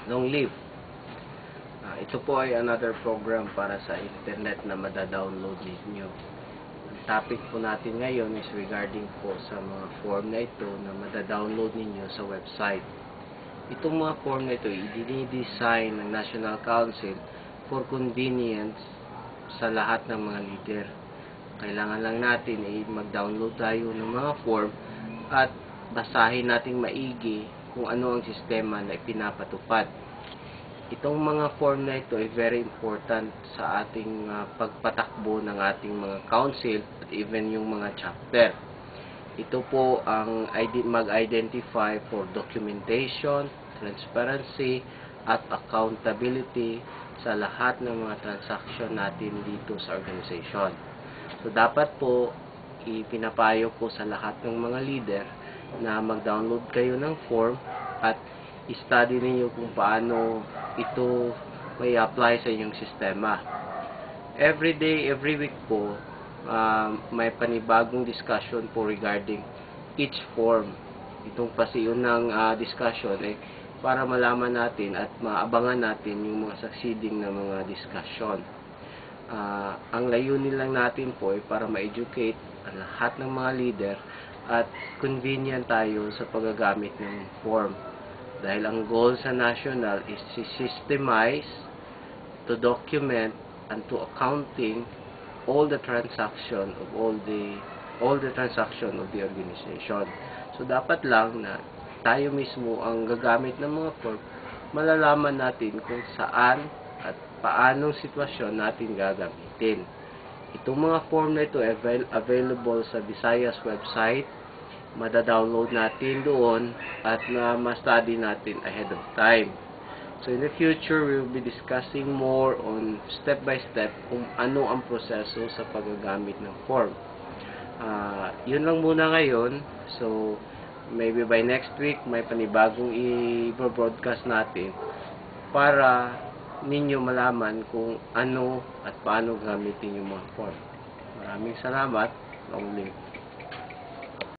long live. Ito po ay another program para sa internet na madadownload ninyo. Ang topic po natin ngayon is regarding po sa mga form na ito na madadownload ninyo sa website. Itong mga form na ito i-design ng National Council for convenience sa lahat ng mga leader. Kailangan lang natin mag-download tayo ng mga form at basahin nating maigi kung ano ang sistema na ipinapatupad. Itong mga form na ito ay very important sa ating pagpatakbo ng ating mga council at even yung mga chapter. Ito po ang mag-identify for documentation, transparency, at accountability sa lahat ng mga transaction natin dito sa organization. So, dapat po, ipinapayo ko sa lahat ng mga leader na mag-download kayo ng form at i-study ninyo kung paano ito may apply sa inyong sistema. Every day, every week po, may panibagong discussion po regarding each form. Itong pasiunang discussion ay para malaman natin at maabangan natin yung mga succeeding na mga discussion. Ang layunin lang natin po ay para ma-educate ang lahat ng mga leader at convenient tayo sa paggagamit ng form. Dahil ang goal sa national is to systemize, to document, and to accounting all the transaction of all the transaction of the organization. So dapat lang na tayo mismo ang gagamit ng mga form, malalaman natin kung saan at paanong sitwasyon natin gagamitin. Itong mga form na ito available sa Visayas website. Mada-download natin doon at ma-study natin ahead of time. So in the future, we will be discussing more on step by step kung ano ang proseso sa paggagamit ng form. Yun lang muna ngayon. So maybe by next week, may panibagong i-broadcast natin para ninyo malaman kung ano at paano gamitin yung mga form. Maraming salamat. Long live.